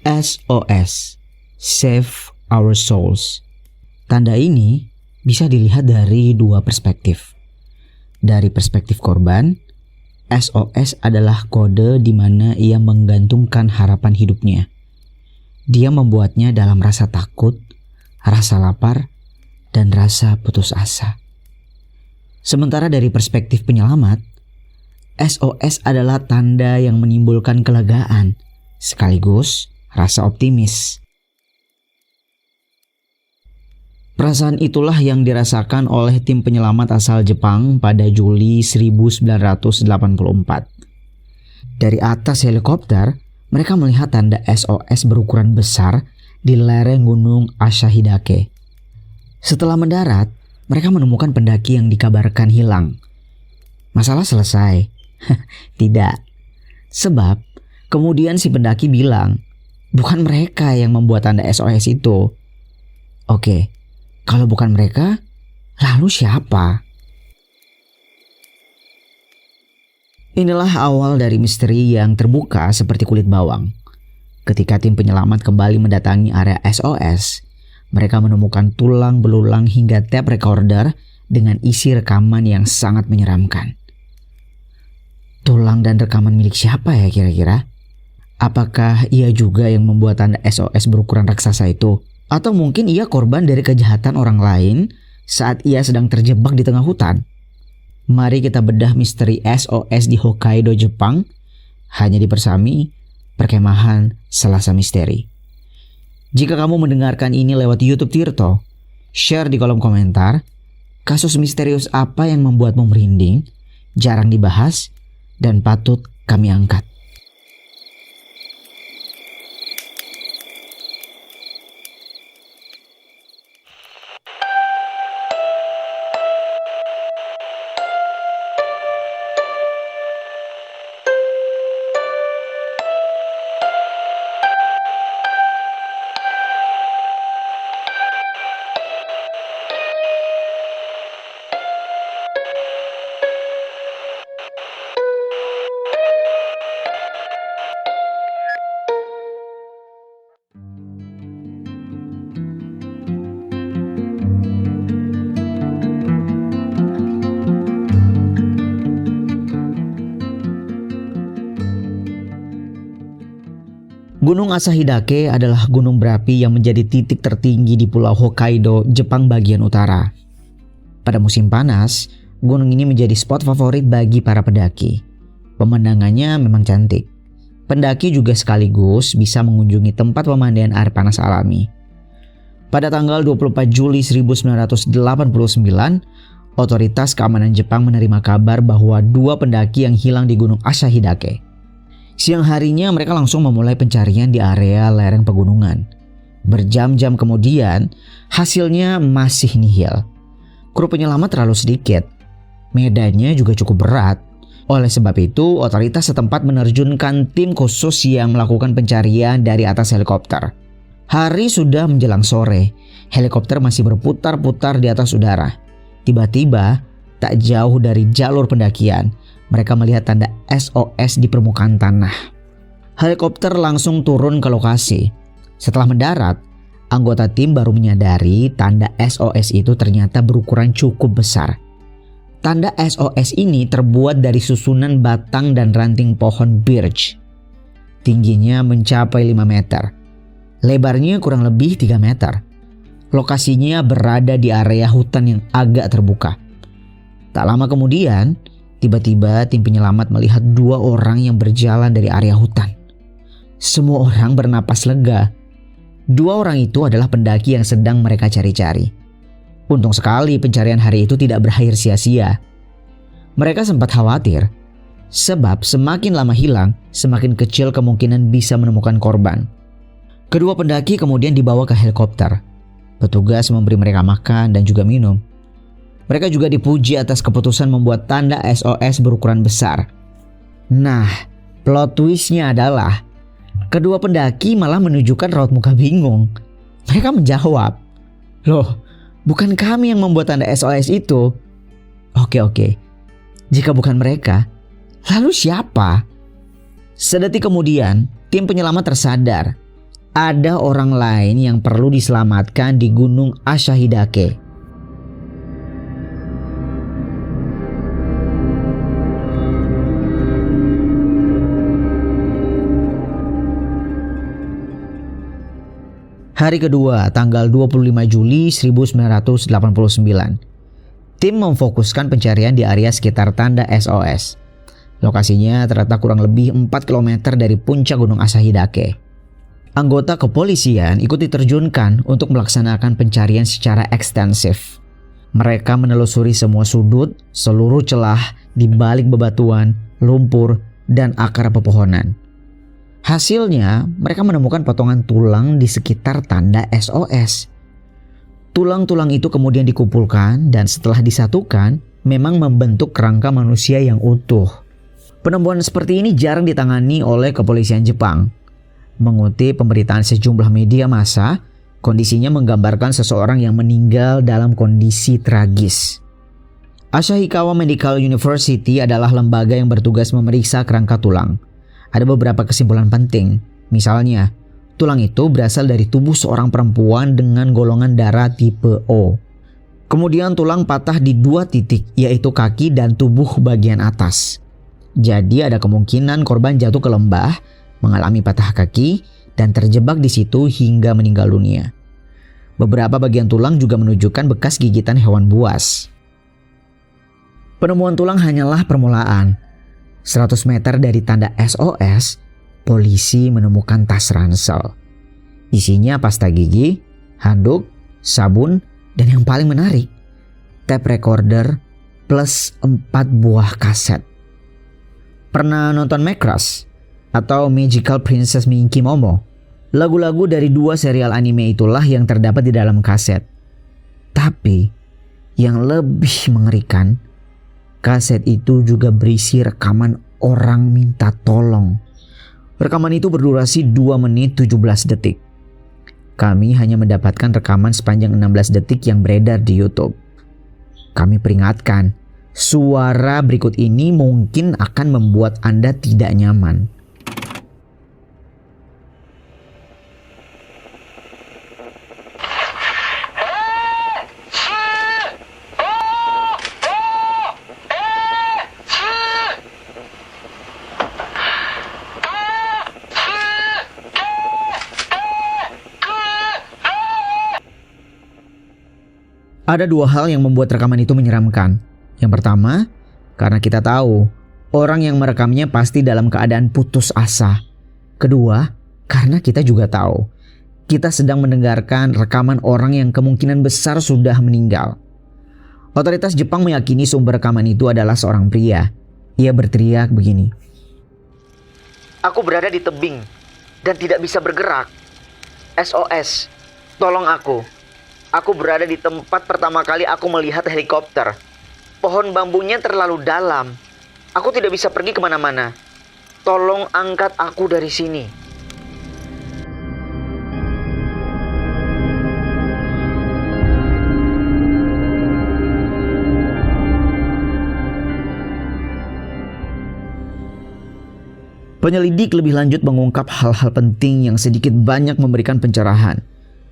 SOS, Save Our Souls. Tanda ini bisa dilihat dari dua perspektif. Dari perspektif korban, SOS adalah kode di mana ia menggantungkan harapan hidupnya. Dia membuatnya dalam rasa takut, rasa lapar, dan rasa putus asa. Sementara dari perspektif penyelamat, SOS adalah tanda yang menimbulkan kelegaan, sekaligus rasa optimis. Perasaan itulah yang dirasakan oleh tim penyelamat asal Jepang pada Juli 1984. Dari atas helikopter, mereka melihat tanda SOS berukuran besar di lereng gunung Ashihidake. Setelah mendarat, mereka menemukan pendaki yang dikabarkan hilang. Masalah selesai? Tidak. Sebab kemudian si pendaki bilang, bukan mereka yang membuat tanda SOS itu. Oke. Kalau bukan mereka, lalu siapa? Inilah awal dari misteri yang terbuka seperti kulit bawang. Ketika tim penyelamat kembali mendatangi area SOS, mereka menemukan tulang belulang hingga tape recorder dengan isi rekaman yang sangat menyeramkan. Tulang dan rekaman milik siapa ya kira-kira? Apakah ia juga yang membuat tanda SOS berukuran raksasa itu? Atau mungkin ia korban dari kejahatan orang lain saat ia sedang terjebak di tengah hutan? Mari kita bedah misteri SOS di Hokkaido, Jepang, hanya di Persami, Perkemahan Selasa Misteri. Jika kamu mendengarkan ini lewat YouTube Tirto, share di kolom komentar kasus misterius apa yang membuatmu merinding, jarang dibahas, dan patut kami angkat. Gunung Ashihidake adalah gunung berapi yang menjadi titik tertinggi di Pulau Hokkaido, Jepang bagian utara. Pada musim panas, gunung ini menjadi spot favorit bagi para pendaki. Pemandangannya memang cantik. Pendaki juga sekaligus bisa mengunjungi tempat pemandian air panas alami. Pada tanggal 24 Juli 1989, otoritas keamanan Jepang menerima kabar bahwa 2 pendaki yang hilang di Gunung Ashihidake. Siang harinya mereka langsung memulai pencarian di area lereng pegunungan. Berjam-jam kemudian, hasilnya masih nihil. Kru penyelamat terlalu sedikit. Medannya juga cukup berat. Oleh sebab itu, otoritas setempat menerjunkan tim khusus yang melakukan pencarian dari atas helikopter. Hari sudah menjelang sore. Helikopter masih berputar-putar di atas udara. Tiba-tiba, tak jauh dari jalur pendakian, mereka melihat tanda SOS di permukaan tanah. Helikopter langsung turun ke lokasi. Setelah mendarat, anggota tim baru menyadari tanda SOS itu ternyata berukuran cukup besar. Tanda SOS ini terbuat dari susunan batang dan ranting pohon birch. Tingginya mencapai 5 meter. Lebarnya kurang lebih 3 meter. Lokasinya berada di area hutan yang agak terbuka. Tak lama kemudian, tiba-tiba tim penyelamat melihat 2 orang yang berjalan dari area hutan. Semua orang bernapas lega. 2 orang itu adalah pendaki yang sedang mereka cari-cari. Untung sekali pencarian hari itu tidak berakhir sia-sia. Mereka sempat khawatir, sebab semakin lama hilang, semakin kecil kemungkinan bisa menemukan korban. Kedua pendaki kemudian dibawa ke helikopter. Petugas memberi mereka makan dan juga minum. Mereka juga dipuji atas keputusan membuat tanda SOS berukuran besar. Nah, plot twistnya adalah kedua pendaki malah menunjukkan raut muka bingung. Mereka menjawab, "Loh, bukan kami yang membuat tanda SOS itu." Oke. Jika bukan mereka, lalu siapa? Sedetik kemudian, tim penyelamat tersadar. ada orang lain yang perlu diselamatkan di Gunung Ashahidake. Hari kedua, tanggal 25 Juli 1989. Tim memfokuskan pencarian di area sekitar tanda SOS. Lokasinya terletak kurang lebih 4 km dari puncak Gunung Ashahidake. Anggota kepolisian ikut diterjunkan untuk melaksanakan pencarian secara ekstensif. Mereka menelusuri semua sudut, seluruh celah di balik bebatuan, lumpur, dan akar pepohonan. Hasilnya, mereka menemukan potongan tulang di sekitar tanda SOS. Tulang-tulang itu kemudian dikumpulkan dan setelah disatukan, memang membentuk kerangka manusia yang utuh. Penemuan seperti ini jarang ditangani oleh kepolisian Jepang. Mengutip pemberitaan sejumlah media massa, kondisinya menggambarkan seseorang yang meninggal dalam kondisi tragis. Ashikawa Medical University adalah lembaga yang bertugas memeriksa kerangka tulang. Ada beberapa kesimpulan penting, misalnya tulang itu berasal dari tubuh seorang perempuan dengan golongan darah tipe O. Kemudian tulang patah di 2 titik, yaitu kaki dan tubuh bagian atas. Jadi ada kemungkinan korban jatuh ke lembah, mengalami patah kaki, dan terjebak di situ hingga meninggal dunia. Beberapa bagian tulang juga menunjukkan bekas gigitan hewan buas. Penemuan tulang hanyalah permulaan. 100 meter dari tanda SOS, polisi menemukan tas ransel. Isinya pasta gigi, handuk, sabun, dan yang paling menarik, tape recorder plus 4 buah kaset. Pernah nonton Macross atau Magical Princess Minky Momo? Lagu-lagu dari 2 serial anime itulah yang terdapat di dalam kaset. Tapi yang lebih mengerikan, kaset itu juga berisi rekaman orang minta tolong. Rekaman itu berdurasi 2 menit 17 detik. Kami hanya mendapatkan rekaman sepanjang 16 detik yang beredar di YouTube. Kami peringatkan, suara berikut ini mungkin akan membuat Anda tidak nyaman. Ada 2 hal yang membuat rekaman itu menyeramkan. Yang pertama, karena kita tahu orang yang merekamnya pasti dalam keadaan putus asa. Kedua, karena kita juga tahu kita sedang mendengarkan rekaman orang yang kemungkinan besar sudah meninggal. Otoritas Jepang meyakini sumber rekaman itu adalah seorang pria. Ia berteriak begini. "Aku berada di tebing dan tidak bisa bergerak. SOS, tolong aku. Aku berada di tempat pertama kali aku melihat helikopter. Pohon bambunya terlalu dalam. Aku tidak bisa pergi kemana-mana. Tolong angkat aku dari sini." Penyelidik lebih lanjut mengungkap hal-hal penting yang sedikit banyak memberikan pencerahan.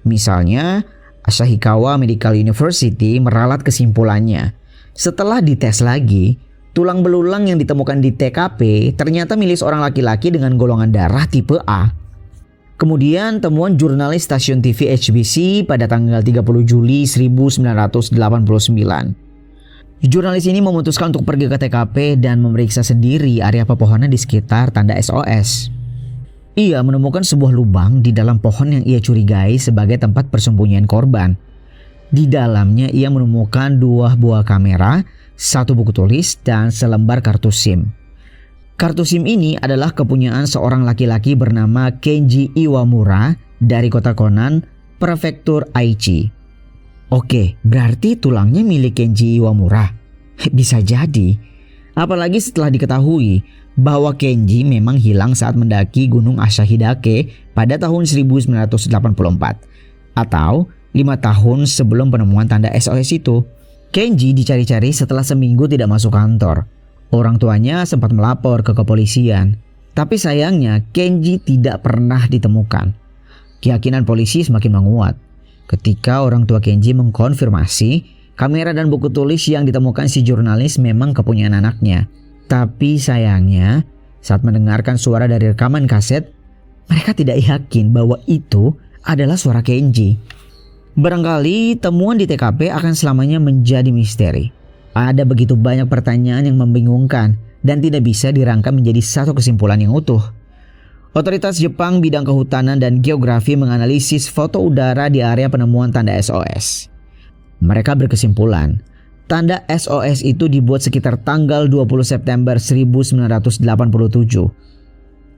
Misalnya, Ashikawa Medical University meralat kesimpulannya. Setelah dites lagi, tulang belulang yang ditemukan di TKP ternyata milik seorang laki-laki dengan golongan darah tipe A. Kemudian temuan jurnalis stasiun TV HBC pada tanggal 30 Juli 1989. Jurnalis ini memutuskan untuk pergi ke TKP dan memeriksa sendiri area pepohonan di sekitar tanda SOS. Ia menemukan sebuah lubang di dalam pohon yang ia curigai sebagai tempat persembunyian korban. Di dalamnya ia menemukan 2 buah kamera, 1 buku tulis, dan selembar kartu SIM. Kartu SIM ini adalah kepunyaan seorang laki-laki bernama Kenji Iwamura dari kota Konan, prefektur Aichi. Oke, berarti tulangnya milik Kenji Iwamura. Bisa jadi. Apalagi setelah diketahui bahwa Kenji memang hilang saat mendaki Gunung Ashahidake pada tahun 1984 atau 5 tahun sebelum penemuan tanda SOS itu. Kenji dicari-cari setelah seminggu tidak masuk kantor. Orang tuanya sempat melapor ke kepolisian, tapi sayangnya Kenji tidak pernah ditemukan. Keyakinan polisi semakin menguat ketika orang tua Kenji mengkonfirmasi kamera dan buku tulis yang ditemukan si jurnalis memang kepunyaan anaknya. Tapi sayangnya, saat mendengarkan suara dari rekaman kaset, mereka tidak yakin bahwa itu adalah suara Kenji. Barangkali temuan di TKP akan selamanya menjadi misteri. Ada begitu banyak pertanyaan yang membingungkan dan tidak bisa dirangkai menjadi satu kesimpulan yang utuh. Otoritas Jepang bidang kehutanan dan geografi menganalisis foto udara di area penemuan tanda SOS. Mereka berkesimpulan, tanda SOS itu dibuat sekitar tanggal 20 September 1987.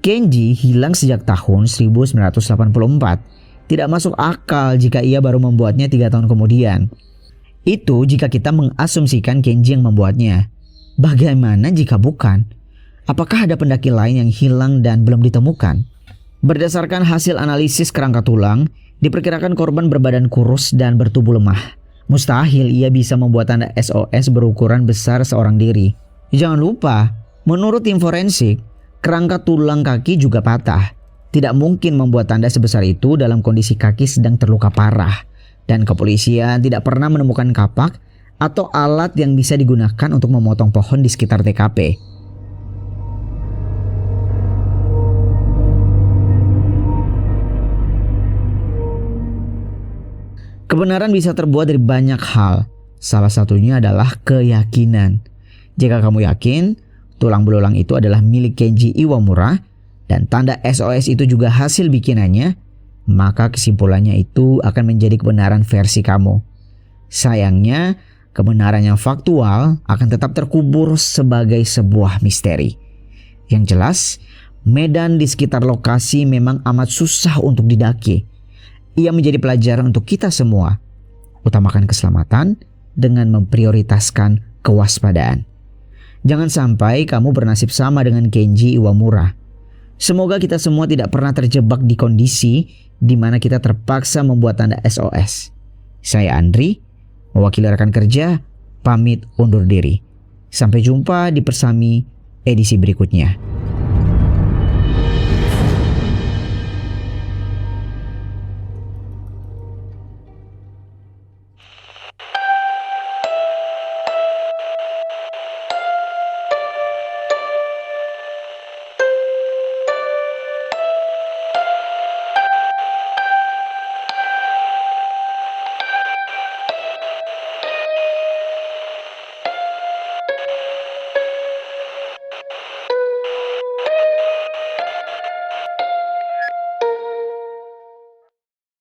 Kenji hilang sejak tahun 1984. Tidak masuk akal jika ia baru membuatnya 3 tahun kemudian. Itu jika kita mengasumsikan Kenji yang membuatnya. Bagaimana jika bukan? Apakah ada pendaki lain yang hilang dan belum ditemukan? Berdasarkan hasil analisis kerangka tulang, diperkirakan korban berbadan kurus dan bertubuh lemah. Mustahil ia bisa membuat tanda SOS berukuran besar seorang diri. Jangan lupa, menurut tim forensik, kerangka tulang kaki juga patah. Tidak mungkin membuat tanda sebesar itu dalam kondisi kaki sedang terluka parah. Dan kepolisian tidak pernah menemukan kapak atau alat yang bisa digunakan untuk memotong pohon di sekitar TKP. Kebenaran bisa terbuat dari banyak hal. Salah satunya adalah keyakinan. Jika kamu yakin tulang belulang itu adalah milik Kenji Iwamura dan tanda SOS itu juga hasil bikinannya, maka kesimpulannya itu akan menjadi kebenaran versi kamu. Sayangnya, kebenaran yang faktual akan tetap terkubur sebagai sebuah misteri. Yang jelas, medan di sekitar lokasi memang amat susah untuk didaki. Ia menjadi pelajaran untuk kita semua. Utamakan keselamatan dengan memprioritaskan kewaspadaan. Jangan sampai kamu bernasib sama dengan Kenji Iwamura. Semoga kita semua tidak pernah terjebak di kondisi di mana kita terpaksa membuat tanda SOS. Saya Andri, mewakili rekan kerja, pamit undur diri. Sampai jumpa di Persami edisi berikutnya.